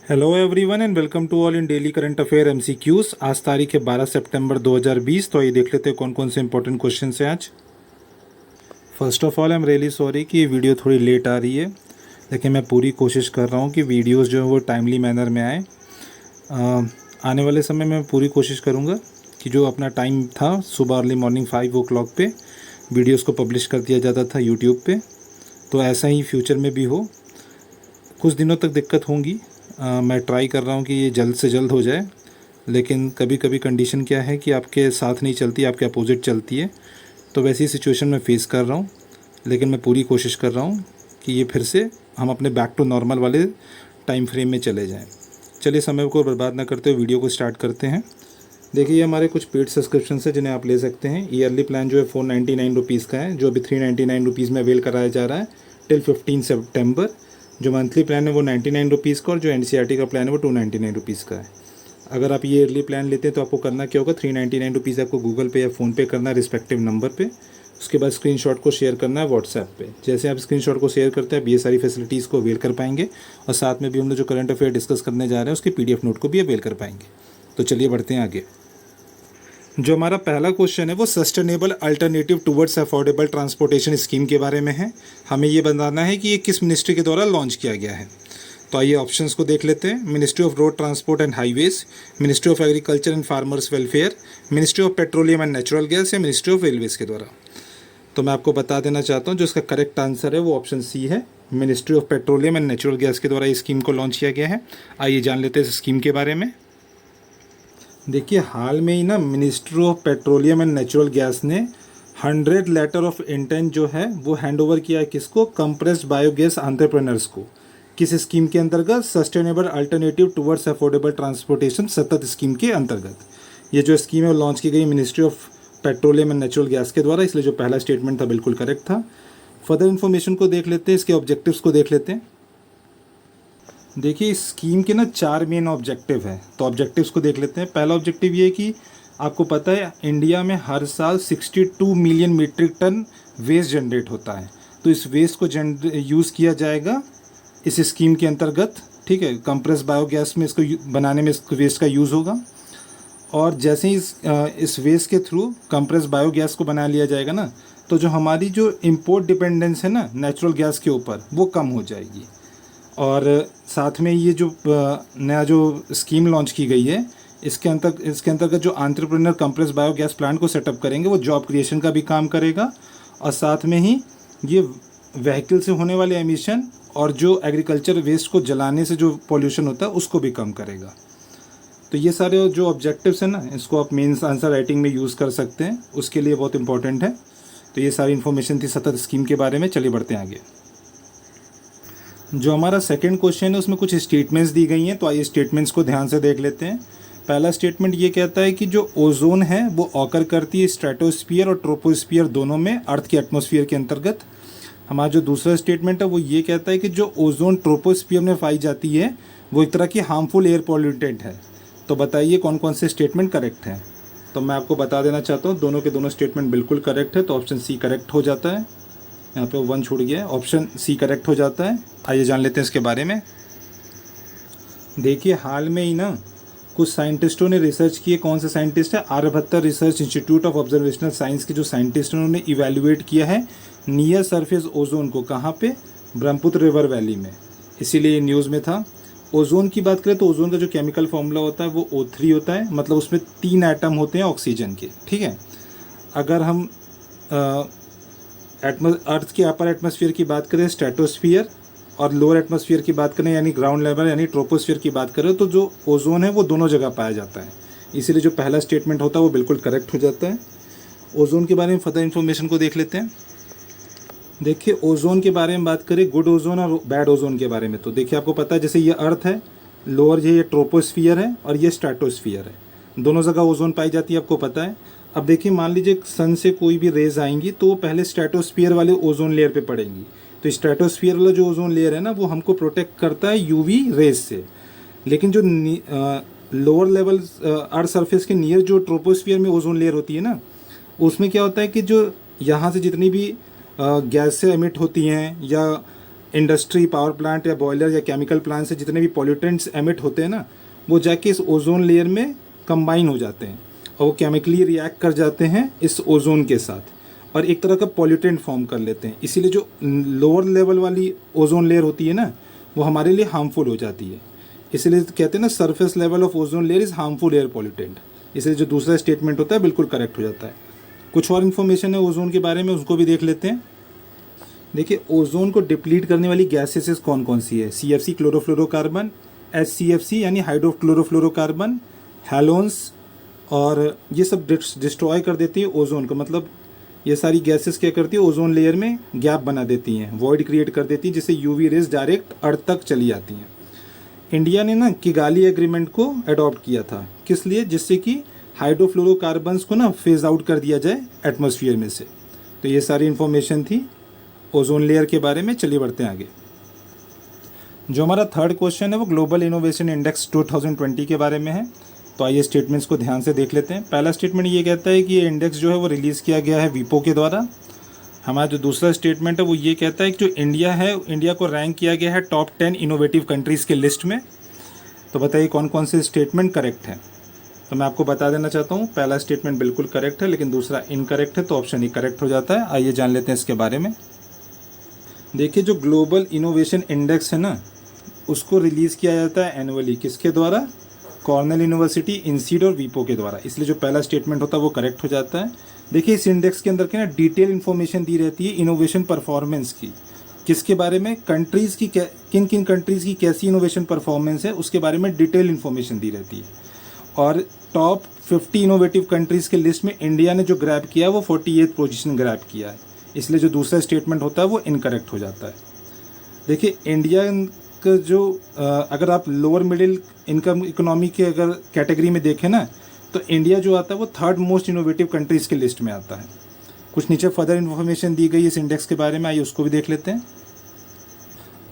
Hello everyone and welcome to all in daily current affair MCQs. आज तारीख है 12 सितंबर 2020। तो ये देख लेते हैं कौन कौन से इंपॉर्टेंट क्वेश्चन हैं आज। First of all I am really sorry कि ये वीडियो थोड़ी लेट आ रही है, लेकिन मैं पूरी कोशिश कर रहा हूँ कि वीडियोस जो है वो टाइमली मैनर में आए। आने वाले समय में पूरी कोशिश करूँगा कि जो अपना टाइम था सुबह अर्ली मॉर्निंग 5 o'clock पे वीडियोस को पब्लिश कर दिया जाता था यूट्यूब पे, तो ऐसा ही फ्यूचर में भी हो। कुछ दिनों तक दिक्कत होंगी, मैं ट्राई कर रहा हूँ कि ये जल्द से जल्द हो जाए, लेकिन कभी कभी कंडीशन क्या है कि आपके साथ नहीं चलती, आपके अपोजिट चलती है। तो वैसी सिचुएशन में फेस कर रहा हूँ, लेकिन मैं पूरी कोशिश कर रहा हूँ कि ये फिर से हम अपने बैक टू नॉर्मल वाले टाइम फ्रेम में चले जाएँ। चलिए समय को बर्बाद ना करते हुए वीडियो को स्टार्ट करते हैं। देखिए, ये हमारे कुछ पेड सब्सक्रिप्शन है जिन्हें आप ले सकते हैं। ईयरली प्लान जो है 499 रुपीज़ का है, जो अभी 399 रुपीज़ में अवेल कराया जा रहा है टिल 15 सितंबर। जो मंथली प्लान है वो 99 रुपीज़ का, और जो एनसीईआरटी का प्लान है वो 299 रुपीज़ का है। अगर आप ये ईयरली प्लान लेते हैं तो आपको करना क्या होगा, 399 रुपीज़ आपको गूगल पे या फ़ोनपे करना है रिस्पेक्टिव नंबर पे। उसके बाद स्क्रीनशॉट को शेयर करना है व्हाट्सएप पे। जैसे आप स्क्रीनशॉट को शेयर करते हैं, आप ये सारी फैसिलिटीज़ को अवेल कर पाएंगे, और साथ में भी हम लोग जो करंट अफेयर डिस्कस करने जा रहे हैं उसकी पीडीएफ नोट को भी अवेल कर पाएंगे। तो चलिए बढ़ते हैं आगे। जो हमारा पहला क्वेश्चन है वो sustainable alternative towards affordable transportation scheme के बारे में है। हमें ये बताना है कि ये किस मिनिस्ट्री के द्वारा लॉन्च किया गया है। तो आइए ऑप्शंस को देख लेते हैं। Ministry of road transport and highways, ministry of agriculture and farmers welfare, ministry of petroleum and natural gas, या मिनिस्ट्री ऑफ रेलवेज़ के द्वारा। तो मैं आपको बता देना चाहता हूँ जो इसका करेक्ट आंसर है वो ऑप्शन सी है। Ministry of petroleum and natural gas के द्वारा इस स्कीम को लॉन्च किया गया है। आइए जान लेते हैं इस स्कीम के बारे में। देखिए, हाल में ही ना ministry of petroleum and natural gas ने 100 लेटर ऑफ इंटेंट जो है वो हैंड ओवर किया है किसको, कंप्रेस्ड बायोगैस एंटरप्रेन्योर्स को। किस स्कीम के अंतर्गत, sustainable alternative towards affordable transportation सतत स्कीम के अंतर्गत। ये जो स्कीम है वो लॉन्च की गई ministry of petroleum and natural gas के द्वारा, इसलिए जो पहला स्टेटमेंट था बिल्कुल करेक्ट था। फर्दर इन्फॉर्मेशन को देख लेते हैं, इसके ऑब्जेक्टिव्स को देख लेते हैं। देखिए, इस स्कीम के ना 4 मेन ऑब्जेक्टिव है, तो ऑब्जेक्टिव्स को देख लेते हैं। पहला ऑब्जेक्टिव ये है कि आपको पता है इंडिया में हर साल 62 million metric ton waste generate होता है, तो इस वेस्ट को यूज़ किया जाएगा इस स्कीम के अंतर्गत। ठीक है, कंप्रेस बायोगैस में इसको बनाने में इस वेस्ट का यूज़ होगा, और जैसे ही इस वेस्ट के थ्रू कंप्रेस बायोगैस को बना लिया जाएगा ना, तो जो हमारी जो इम्पोर्ट डिपेंडेंस है ना नेचुरल गैस के ऊपर, वो कम हो जाएगी। और साथ में ये जो नया जो स्कीम लॉन्च की गई है, इसके अंतर्गत जो एंटरप्रेन्योर कंप्रेस बायोगैस प्लांट को सेटअप करेंगे वो जॉब क्रिएशन का भी काम करेगा, और साथ में ही ये व्हीकल से होने वाले एमिशन और जो एग्रीकल्चर वेस्ट को जलाने से जो पॉल्यूशन होता है उसको भी कम करेगा। तो ये सारे जो ऑब्जेक्टिव्स हैं ना, इसको आप मेंस आंसर राइटिंग में यूज़ कर सकते हैं, उसके लिए बहुत इंपॉर्टेंट है। तो ये सारी इन्फॉर्मेशन थी सतत स्कीम के बारे में। चलिए बढ़ते हैं आगे। जो हमारा सेकंड क्वेश्चन है उसमें कुछ स्टेटमेंट्स दी गई हैं, तो आइए स्टेटमेंट्स को ध्यान से देख लेते हैं। पहला स्टेटमेंट ये कहता है कि जो ओजोन है वो ऑकर करती है स्ट्रेटोस्फीयर और ट्रोपोस्फीयर दोनों में, अर्थ के एटमॉस्फेयर के अंतर्गत। हमारा जो दूसरा स्टेटमेंट है वो ये कहता है कि जो ओजोन ट्रोपोस्फीयर में पाई जाती है वो एक तरह की हार्मफुल एयर पॉल्यूटेंट है। तो बताइए कौन कौन से स्टेटमेंट करेक्ट हैं। तो मैं आपको बता देना चाहता हूँ दोनों के दोनों स्टेटमेंट बिल्कुल करेक्ट है, तो ऑप्शन सी करेक्ट हो जाता है। यहाँ पे 1 छूट गया है, ऑप्शन सी करेक्ट हो जाता है। आइए जान लेते हैं इसके बारे में। देखिए, हाल में ही ना कुछ साइंटिस्टों ने रिसर्च किए। कौन से साइंटिस्ट है, Aryabhatta research institute of observational science के जो साइंटिस्ट उन्होंने इवेल्युएट किया है नियर सरफेस ओजोन को। कहाँ पे, ब्रह्मपुत्र रिवर वैली में, इसीलिए न्यूज़ में था। ओजोन की बात करें तो ओजोन का जो केमिकल फॉर्मूला होता है वो O3 होता है, मतलब उसमें 3 एटम होते हैं ऑक्सीजन के। ठीक है, अगर हम अर्थ के अपर एटमॉस्फेयर की बात करें स्ट्रेटोस्फियर, और लोअर एटमॉस्फेयर की बात करें यानी ग्राउंड लेवल यानी ट्रोपोस्फियर की बात करें, तो जो ओजोन है वो दोनों जगह पाया जाता है। इसीलिए जो पहला स्टेटमेंट होता है वो बिल्कुल करेक्ट हो जाता है। ओजोन के बारे में फर्दर इन्फॉर्मेशन को देख लेते हैं। देखिए, ओजोन के बारे में बात करें, गुड ओजोन और बैड ओजोन के बारे में, तो देखिए आपको पता है जैसे ये अर्थ है लोअर, ये ट्रोपोस्फियर है, और ये स्ट्रेटोस्फियर है, दोनों जगह ओजोन पाई जाती है, आपको पता है। अब देखिए, मान लीजिए सन से कोई भी रेज आएंगी तो वो पहले स्ट्रेटोस्फियर वाले ओजोन लेयर पे पड़ेंगी। तो स्ट्रेटोस्फियर वाला जो ओजोन लेयर है ना वो हमको प्रोटेक्ट करता है यूवी रेज से, लेकिन जो लोअर लेवल अर्थ सरफेस के नियर जो ट्रोपोस्फियर में ओजोन लेयर होती है ना, उसमें क्या होता है कि जो यहाँ से जितनी भी गैस से एमिट होती हैं या इंडस्ट्री, पावर प्लांट या बॉयलर या केमिकल प्लांट से जितने भी पॉल्यूटेंट्स एमिट होते हैं ना, वो जाके इस ओजोन लेयर में कंबाइन हो जाते हैं और वो केमिकली रिएक्ट कर जाते हैं इस ओजोन के साथ और एक तरह का पॉल्यूटेंट फॉर्म कर लेते हैं। इसीलिए जो लोअर लेवल वाली ओजोन लेयर होती है ना, वो हमारे लिए हार्मफुल हो जाती है। इसलिए कहते हैं ना, surface level of ozone layer is harmful air pollutant. इसलिए जो दूसरा स्टेटमेंट होता है बिल्कुल करेक्ट हो जाता है। कुछ और इन्फॉर्मेशन है ओजोन के बारे में, उसको भी देख लेते हैं। देखिए, ओजोन को डिप्लीट करने वाली गैसेस कौन कौन सी है? CFC क्लोरोफ्लोरोकार्बन, HCFC यानी हाइड्रोक्लोरोफ्लोरोकार्बन, हैलोन्स, और ये सब डिस्ट्रॉय कर देती है ओजोन को। मतलब ये सारी गैसेस क्या करती है, ओजोन लेयर में गैप बना देती हैं, वॉइड क्रिएट कर देती हैं, जिससे UV रेज डायरेक्ट अर्थ तक चली जाती हैं। इंडिया ने ना किगाली एग्रीमेंट को अडॉप्ट किया था, किस लिए? जिससे कि हाइड्रोफ्लोरोकार्बन्स को ना फेज आउट कर दिया जाए एटमॉस्फेयर में से। तो ये सारी इन्फॉर्मेशन थी ओजोन लेयर के बारे में। चलिए बढ़ते हैं आगे। जो हमारा थर्ड क्वेश्चन है वो ग्लोबल इनोवेशन इंडेक्स 2020 के बारे में है। तो आइए स्टेटमेंट्स को ध्यान से देख लेते हैं। पहला स्टेटमेंट ये कहता है कि ये इंडेक्स जो है वो रिलीज़ किया गया है वीपो के द्वारा। हमारा जो दूसरा स्टेटमेंट है वो ये कहता है कि जो इंडिया है, इंडिया को रैंक किया गया है टॉप 10 इनोवेटिव कंट्रीज़ के लिस्ट में। तो बताइए कौन कौन से स्टेटमेंट करेक्ट हैं। तो मैं आपको बता देना चाहता हूँ, पहला स्टेटमेंट बिल्कुल करेक्ट है, लेकिन दूसरा इनकरेक्ट है, तो ऑप्शन ई करेक्ट हो जाता है। आइए जान लेते हैं इसके बारे में। देखिए, जो ग्लोबल इनोवेशन इंडेक्स है ना, उसको रिलीज़ किया जाता है एनुअली। किसके द्वारा? कॉर्नेल यूनिवर्सिटी, इंसीड और वीपो के द्वारा। इसलिए जो पहला स्टेटमेंट होता है वो करेक्ट हो जाता है। देखिए, इस इंडेक्स के अंदर क्या ना डिटेल इन्फॉर्मेशन दी रहती है इनोवेशन परफॉर्मेंस की। किसके बारे में? कंट्रीज़ की, किन किन कंट्रीज़ की कैसी इनोवेशन परफॉर्मेंस है उसके बारे में डिटेल इन्फॉर्मेशन दी रहती है। और टॉप 50 इनोवेटिव कंट्रीज़ के लिस्ट में इंडिया ने जो ग्रैब किया है वो 48th पोजीशन ग्रैब किया है। इसलिए जो दूसरा स्टेटमेंट होता है वो इनकरेक्ट हो जाता है। देखिए, इंडिया का जो अगर आप लोअर मिडिल इनकम इकोनॉमी के अगर कैटेगरी में देखें ना, तो इंडिया जो आता है वो थर्ड मोस्ट इनोवेटिव कंट्रीज़ के लिस्ट में आता है। कुछ नीचे फर्दर इन्फॉर्मेशन दी गई इस इंडेक्स के बारे में, आइए उसको भी देख लेते हैं।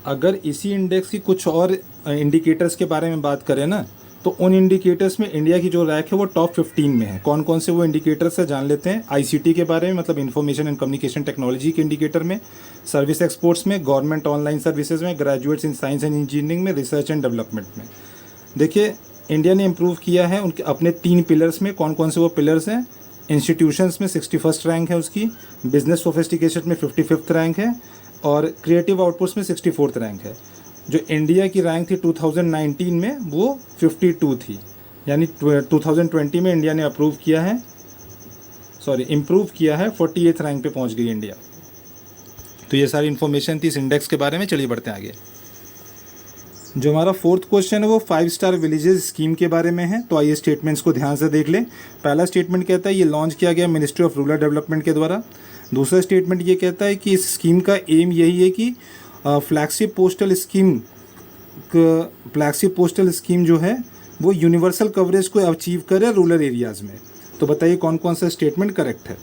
अगर इसी इंडेक्स की कुछ और इंडिकेटर्स के बारे में बात करें ना, तो उन इंडिकेटर्स में इंडिया की जो रैंक है वो टॉप 15 में है। कौन कौन से वो इंडिकेटर्स है जान लेते हैं। ICT के बारे में, मतलब इंफॉर्मेशन एंड कम्युनिकेशन टेक्नोलॉजी के इंडिकेटर में, सर्विस एक्सपोर्ट्स में, गवर्नमेंट ऑनलाइन सर्विसेज में, graduates in science and engineering में, रिसर्च एंड डेवलपमेंट में। देखिए, इंडिया ने इम्प्रूव किया है उनके अपने 3 पिलर्स में। कौन कौन से वो पिलर्स हैं? इंस्टीट्यूशंस में 61st रैंक है उसकी, बिजनेस सोफिस्टिकेशन में 55th रैंक है, और क्रिएटिव आउटपुट्स में 64th रैंक है। जो इंडिया की रैंक थी 2019 में वो 52 थी, यानी 2020 में इंडिया ने इम्प्रूव किया है 48th रैंक पे पहुंच गई इंडिया। तो ये सारी इन्फॉर्मेशन थी इस इंडेक्स के बारे में। चलिए बढ़ते हैं आगे। जो हमारा फोर्थ क्वेश्चन है वो 5 स्टार विलेजेस स्कीम के बारे में है। तो आइए स्टेटमेंट्स को ध्यान से देख लें। पहला स्टेटमेंट कहता है ये लॉन्च किया गया मिनिस्ट्री ऑफ रूरल डेवलपमेंट के द्वारा। दूसरा स्टेटमेंट ये कहता है कि इस स्कीम का एम यही है कि फ्लैगशिप पोस्टल स्कीम जो है वो यूनिवर्सल कवरेज को अचीव करे रूरल एरियाज़ में। तो बताइए कौन कौन सा स्टेटमेंट करेक्ट है।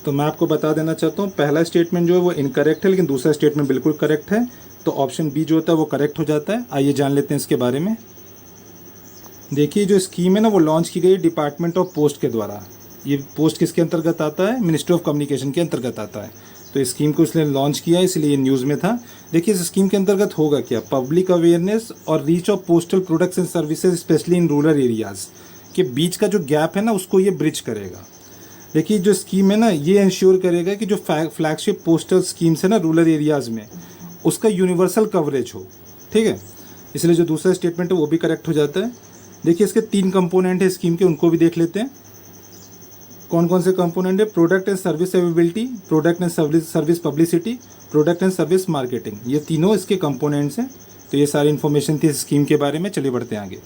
तो मैं आपको बता देना चाहता हूँ, पहला स्टेटमेंट जो है वो इनकरेक्ट है, लेकिन दूसरा स्टेटमेंट बिल्कुल करेक्ट है। तो ऑप्शन बी जो होता है वो करेक्ट हो जाता है। आइए जान लेते हैं इसके बारे में। देखिए, जो स्कीम है ना वो लॉन्च की गई डिपार्टमेंट ऑफ पोस्ट के द्वारा। ये पोस्ट किसके अंतर्गत आता है? मिनिस्ट्री ऑफ कम्युनिकेशन के अंतर्गत आता है। तो इस स्कीम को इसलिए लॉन्च किया, इसलिए ये न्यूज़ में था। देखिए, इस स्कीम के अंतर्गत होगा क्या? पब्लिक अवेयरनेस और reach of postal products and services specially in rural areas के बीच का जो गैप है ना उसको ये ब्रिज करेगा। देखिए, जो स्कीम है ना ये इंश्योर करेगा कि जो फ्लैगशिप पोस्टल स्कीम्स है ना रूरल एरियाज़ में, उसका यूनिवर्सल कवरेज हो। ठीक है, इसलिए जो दूसरा स्टेटमेंट है वो भी करेक्ट हो जाता है। देखिए, इसके 3 कंपोनेंट है स्कीम के, उनको भी देख लेते हैं। कौन कौन से कंपोनेंट है? Product and service availability, product and service publicity, product and service marketing, ये तीनों इसके कंपोनेंट्स हैं। तो ये सारी इन्फॉर्मेशन थी इस स्कीम के बारे में। चलिए बढ़ते हैं आगे।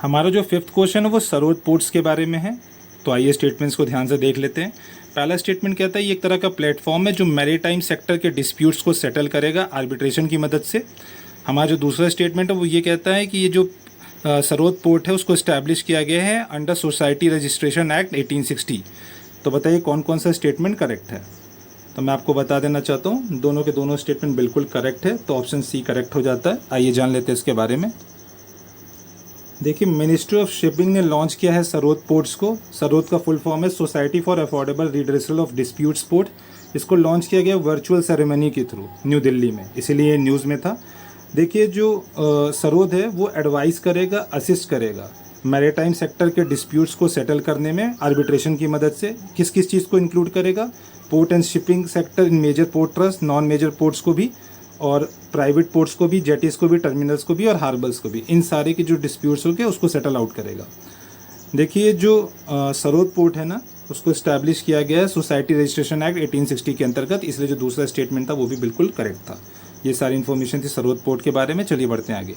हमारा जो 5th क्वेश्चन है वो सरोद पोर्ट्स के बारे में है। तो आइए स्टेटमेंट्स को ध्यान से देख लेते हैं। पहला स्टेटमेंट कहता है ये एक तरह का प्लेटफॉर्म है जो मैरीटाइम सेक्टर के डिस्प्यूट्स को सेटल करेगा आर्बिट्रेशन की मदद से। हमारा जो दूसरा स्टेटमेंट है वो ये कहता है कि ये जो सरोद पोर्ट है उसको इस्टेब्लिश किया गया है अंडर सोसाइटी रजिस्ट्रेशन एक्ट 1860। तो बताइए कौन कौन सा स्टेटमेंट करेक्ट है। तो मैं आपको बता देना चाहता हूँ, दोनों के दोनों स्टेटमेंट बिल्कुल करेक्ट है। तो ऑप्शन सी करेक्ट हो जाता है। आइए जान लेते हैं इसके बारे में। देखिए, मिनिस्ट्री ऑफ शिपिंग ने लॉन्च किया है सरोद पोर्ट्स को। सरोद का फुल फॉर्म है society for affordable redressal of disputes port. इसको लॉन्च किया गया वर्चुअल सेरेमनी के थ्रू न्यू दिल्ली में, इसीलिए न्यूज़ में था। देखिए जो सरोद है वो एडवाइस करेगा, असिस्ट करेगा मैरीटाइम सेक्टर के डिस्प्यूट्स को सेटल करने में आर्बिट्रेशन की मदद से। किस किस चीज़ को इंक्लूड करेगा? Port and shipping sector in major port trust, non major ports को भी और प्राइवेट पोर्ट्स को भी, जेटीज़ को भी, टर्मिनल्स को भी और हार्बर्स को भी। इन सारे के जो डिस्प्यूट्स हो गए उसको सेटल आउट करेगा। देखिए जो सरोद पोर्ट है ना, उसको इस्टेब्लिश किया गया है सोसाइटी रजिस्ट्रेशन एक्ट 1860 के अंतर्गत, इसलिए जो दूसरा स्टेटमेंट था वो भी बिल्कुल करेक्ट था। ये सारी इन्फॉर्मेशन थी सरोद पोर्ट के बारे में। चलिए बढ़ते हैं आगे।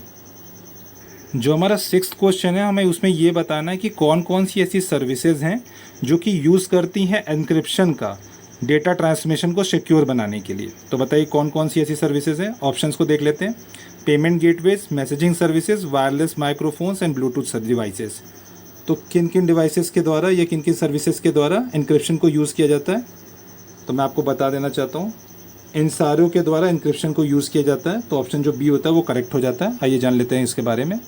जो हमारा 6th क्वेश्चन है, हमें उसमें ये बताना है कि कौन कौन सी ऐसी सर्विसेज हैं जो कि यूज़ करती हैं एन्क्रिप्शन का डेटा ट्रांसमिशन को सिक्योर बनाने के लिए। तो बताइए कौन कौन सी ऐसी सर्विसेज हैं। ऑप्शंस को देख लेते हैं। Payment gateways, messaging services, wireless microphones and Bluetooth devices. तो किन किन डिवाइसेस के द्वारा या किन किन सर्विसेज के द्वारा एन्क्रिप्शन को यूज़ किया जाता है, तो मैं आपको बता देना चाहता हूँ। इन सारों के द्वारा एन्क्रिप्शन को यूज़ किया जाता है, तो ऑप्शन जो बी होता है वो करेक्ट हो जाता है। आइए जान लेते हैं इसके बारे में।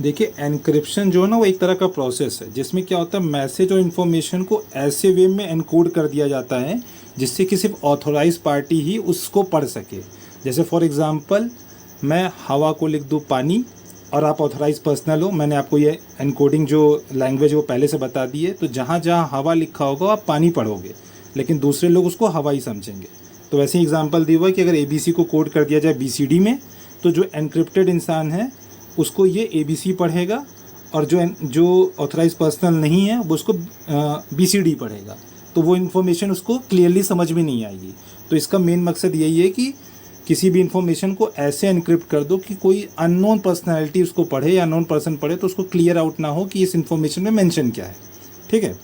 देखिए एन्क्रिप्शन जो है ना वो एक तरह का प्रोसेस है जिसमें क्या होता है, मैसेज और इन्फॉर्मेशन को ऐसे वे में एनकोड कर दिया जाता है जिससे कि सिर्फ ऑथोराइज पार्टी ही उसको पढ़ सके। जैसे फॉर एग्जांपल मैं हवा को लिख दूँ पानी और आप ऑथोराइज पर्सनल हो, मैंने आपको ये एनकोडिंग जो लैंग्वेज वो पहले से बता दी है, तो जहाँ जहाँ हवा लिखा होगा आप पानी पढ़ोगे, लेकिन दूसरे लोग उसको हवा ही समझेंगे। तो वैसे ही एग्जांपल दिया हुआ है कि अगर ABC को कोड कर दिया जाए BCD में, तो जो एनक्रिप्टेड इंसान है उसको ये ABC पढ़ेगा और जो ऑथराइज पर्सनल नहीं है वो उसको BCD पढ़ेगा, तो वो इन्फॉर्मेशन उसको क्लियरली समझ में नहीं आएगी। तो इसका मेन मकसद यही है कि किसी भी इन्फॉर्मेशन को ऐसे एनक्रिप्ट कर दो कि कोई अननोन पर्सनैलिटी उसको पढ़े या अननोन पर्सन पढ़े तो उसको क्लियर आउट ना हो कि इस इन्फॉर्मेशन में मेंशन क्या है। ठीक है,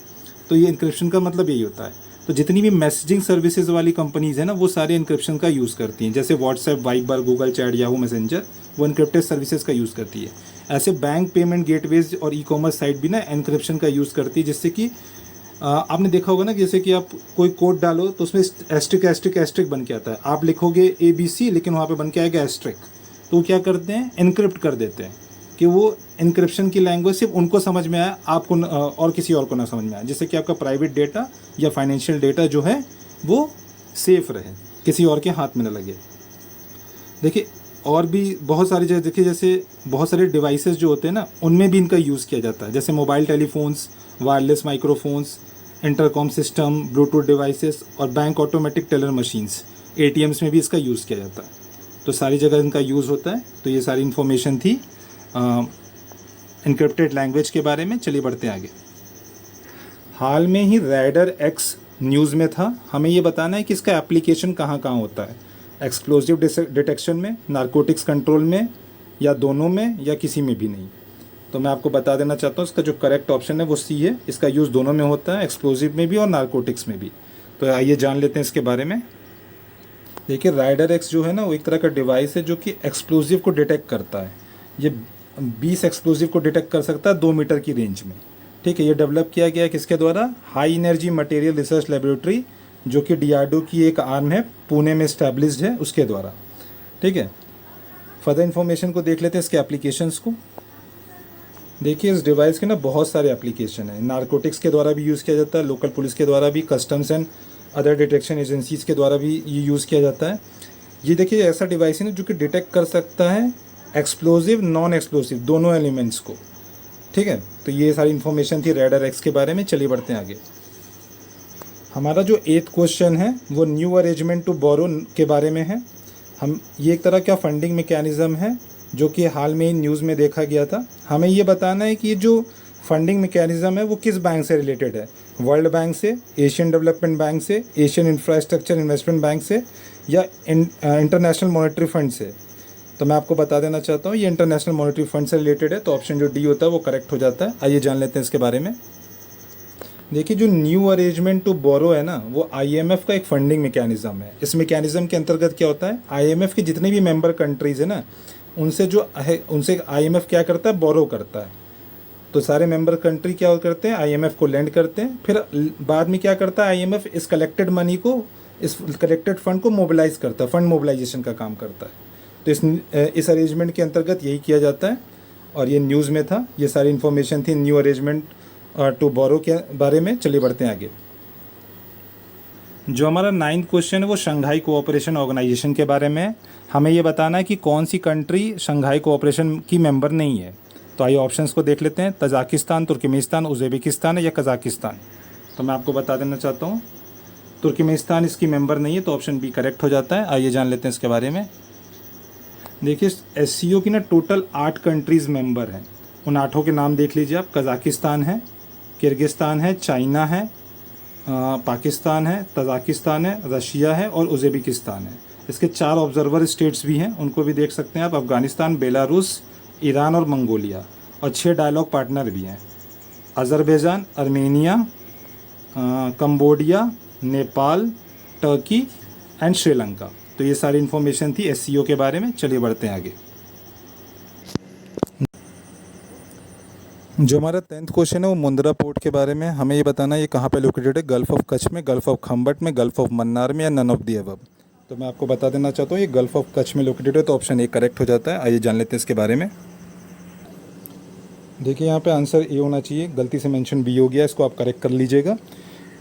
तो ये इनक्रिप्शन का मतलब यही होता है। तो जितनी भी मैसेजिंग सर्विसेज वाली कंपनीज़ हैं ना, वो सारे इनक्रिप्शन का यूज़ करती हैं। जैसे WhatsApp, Viber, Google chat, Yahoo messenger, वो इनक्रिप्टेड सर्विसेज का यूज़ करती है। ऐसे बैंक पेमेंट गेटवेज और ई-कॉमर्स साइट भी ना इनक्रिप्शन का यूज़ करती है, जिससे कि आपने देखा होगा ना, जैसे कि आप कोई कोड डालो तो उसमें एस्ट्रिक एस्ट्रिक एस्ट्रिक बन के आता है। आप लिखोगे ABC लेकिन वहाँ पे बन के आएगा एस्ट्रिक, तो वो क्या करते हैं, इनक्रिप्ट कर देते हैं कि वो इनक्रिप्शन की लैंग्वेज सिर्फ उनको समझ में आए, आपको और किसी और को ना समझ में आए, जिससे कि आपका प्राइवेट डेटा या फाइनेंशियल डेटा जो है वो सेफ़ रहे, किसी और के हाथ में न लगे। देखिए और भी बहुत सारी जगह देखिए, जैसे बहुत सारे डिवाइसेस जो होते हैं ना, उनमें भी इनका यूज़ किया जाता है। जैसे mobile telephones, wireless microphones, intercom system, Bluetooth devices और bank automatic teller machines, ATMs में भी इसका यूज़ किया जाता है। तो सारी जगह इनका यूज़ होता है। तो ये सारी इन्फॉर्मेशन थी इनक्रिप्टेड लैंग्वेज के बारे में। चलिए बढ़ते हैं आगे। हाल में ही रैडर X न्यूज़ में था। हमें ये बताना है कि इसका एप्लीकेशन कहाँ कहाँ होता है, एक्सप्लोजिव डिटेक्शन में, नारकोटिक्स कंट्रोल में, या दोनों में, या किसी में भी नहीं। तो मैं आपको बता देना चाहता हूँ इसका जो करेक्ट ऑप्शन है वो C है। इसका यूज़ दोनों में होता है, एक्सप्लोजिव में भी और नारकोटिक्स में भी। तो आइए जान लेते हैं इसके बारे में। देखिए राइडर X जो है ना, वो एक तरह का डिवाइस है जो कि एक्सप्लोजिव को डिटेक्ट करता है। ये 20 एक्सप्लोजिव को डिटेक्ट कर सकता है 2 मीटर की रेंज में। ठीक है, ये डेवलप किया गया है किसके द्वारा, high energy material research laboratory, जो कि DRDO की एक आर्म है, पुणे में इस्टेब्लिश्ड है, उसके द्वारा। ठीक है, फर्दर इन्फॉर्मेशन को देख लेते हैं इसके एप्लीकेशंस को। देखिए इस डिवाइस के ना बहुत सारे एप्लीकेशन हैं। नारकोटिक्स के द्वारा भी यूज़ किया जाता है, लोकल पुलिस के द्वारा भी, customs and other detection agencies के द्वारा भी ये यूज़ किया जाता है। ये देखिए ऐसा डिवाइस है ना जो कि डिटेक्ट कर सकता है एक्सप्लोजिव, नॉन एक्सप्लोजिव दोनों एलिमेंट्स को। ठीक है, तो ये सारी इन्फॉर्मेशन थी रैडर X के बारे में। चलिए बढ़ते हैं आगे। हमारा जो 8th क्वेश्चन है वो न्यू अरेंजमेंट टू बोरो के बारे में है। हम ये एक तरह का फंडिंग मैकेनिज़्म है जो कि हाल में ही न्यूज़ में देखा गया था। हमें ये बताना है कि ये जो फंडिंग मैकेनिज़्म है वो किस बैंक से रिलेटेड है, वर्ल्ड बैंक से, एशियन डेवलपमेंट बैंक से, एशियन इंफ्रास्ट्रक्चर इन्वेस्टमेंट बैंक से, या इंटरनेशनल मॉनेटरी फंड से। तो मैं आपको बता देना चाहता हूँ ये इंटरनेशनल मॉनेटरी फंड से रिलेटेड है, तो ऑप्शन जो D होता है वो करेक्ट हो जाता है। आइए जान लेते हैं इसके बारे में। देखिए जो न्यू अरेंजमेंट टू बोरो है ना, वो IMF का एक फंडिंग मैकेनिज़्म है। इस मैकेनिज़्म के अंतर्गत क्या होता है, IMF के जितने भी मेंबर कंट्रीज़ है ना, उनसे IMF क्या करता है, बोरो करता है। तो सारे मेंबर कंट्री क्या करते हैं, IMF को लेंड करते हैं, फिर बाद में क्या करता है IMF इस कलेक्टेड मनी को, इस कलेक्टेड फंड को मोबिलाइज करता है, फंड मोबिलाइजेशन का काम करता है। तो इस अरेंजमेंट के अंतर्गत यही किया जाता है और ये न्यूज़ में था। ये सारी इन्फॉर्मेशन थी न्यू अरेंजमेंट टू बोरो के बारे में। चलिए बढ़ते हैं आगे। जो हमारा 9th क्वेश्चन है वो शंघाई कोऑपरेशन ऑर्गेनाइजेशन के बारे में है। हमें ये बताना है कि कौन सी कंट्री शंघाई कोऑपरेशन की मेंबर नहीं है। तो आइए ऑप्शंस को देख लेते हैं। तजाकिस्तान, तुर्कमेनिस्तान, उज़्बेकिस्तान या कज़ाकिस्तान। तो मैं आपको बता देना चाहता हूँ तुर्कमेनिस्तान इसकी मेंबर नहीं है, तो ऑप्शन बी करेक्ट हो जाता है। आइए जान लेते हैं इसके बारे में। देखिए SCO की ना टोटल 8 कंट्रीज़ मेंबर हैं। उन 8 के नाम देख लीजिए आप। कज़ाकिस्तान है, किर्गिस्तान है, चाइना है, पाकिस्तान है, तजाकिस्तान है, रशिया है और उज़्बेकिस्तान है। इसके 4 ऑब्जर्वर स्टेट्स भी हैं, उनको भी देख सकते हैं आप। अफ़गानिस्तान, बेलारूस, ईरान और मंगोलिया। और 6 डायलॉग पार्टनर भी हैं। Azerbaijan, Armenia, Cambodia, Nepal, Turkey and Sri Lanka. तो ये सारी इन्फॉर्मेशन थी SCO के बारे में। चलिए बढ़ते हैं आगे। जो हमारा 10th क्वेश्चन है वो मुंद्रा पोर्ट के बारे में। हमें ये बताना है ये कहाँ पे लोकेटेड है। गल्फ़ ऑफ कच्छ में, गल्फ़ ऑफ खम्बट में, गल्फ़ ऑफ मन्नार में या नन ऑफ दी अबव। तो मैं आपको बता देना चाहता हूँ ये गल्फ़ ऑफ कच्छ में लोकेटेड है, तो ऑप्शन ए करेक्ट हो जाता है। आइए जान लेते हैं इसके बारे में। देखिए यहाँ पे आंसर ए होना चाहिए, गलती से मेंशन बी हो गया, इसको आप करेक्ट कर लीजिएगा।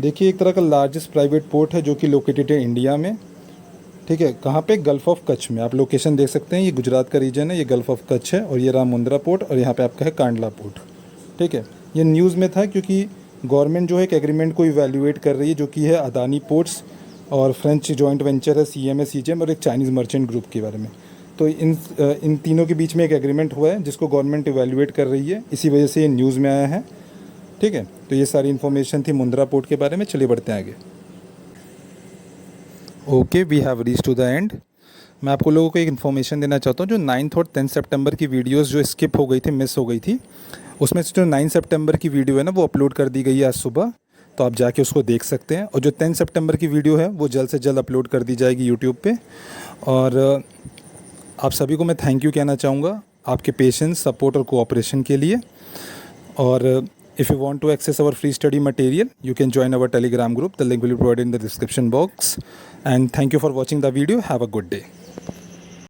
देखिए एक तरह का लार्जेस्ट प्राइवेट पोर्ट है जो कि लोकेटेड है इंडिया में। ठीक है, कहाँ पे? गल्फ़ ऑफ कच्छ में। आप लोकेशन देख सकते हैं, ये गुजरात का रीजन है, ये गल्फ़ ऑफ कच्छ है और ये रहा मुंद्रा पोर्ट और यहाँ पे आपका है कांडला पोर्ट। ठीक है, ये न्यूज़ में था क्योंकि गवर्नमेंट जो है एक एग्रीमेंट को इवैल्यूएट कर रही है जो कि है अदानी पोर्ट्स और फ्रेंच जॉइंट वेंचर है CMA CGM और एक चाइनीज़ मर्चेंट ग्रुप के बारे में। तो इन तीनों के बीच में एक एग्रीमेंट हुआ है जिसको गवर्नमेंट इवैल्यूएट कर रही है, इसी वजह से ये न्यूज़ में आया है। ठीक है, तो ये सारी इन्फॉर्मेशन थी मुंद्रा पोर्ट के बारे में। चलिए बढ़ते हैं आगे। Okay, we have reach to the end. मैं आपको लोगों को एक इन्फॉर्मेशन देना चाहता हूँ। जो 9 और 10 सितंबर की वीडियोस जो स्किप हो गई थी, मिस हो गई थी, उसमें से जो 9 सितंबर की वीडियो है ना वो अपलोड कर दी गई है आज सुबह, तो आप जाके उसको देख सकते हैं। और जो 10 सितंबर की वीडियो है वो जल्द से जल्द अपलोड कर दी जाएगी यूट्यूब पे। और आप सभी को मैं थैंक यू कहना चाहूँगा आपके पेशेंस, सपोर्ट और कोऑपरेशन के लिए। और if you want to access our free study material, you can join our Telegram group. The link will be provided in the description box. And thank you for watching the video. Have a good day.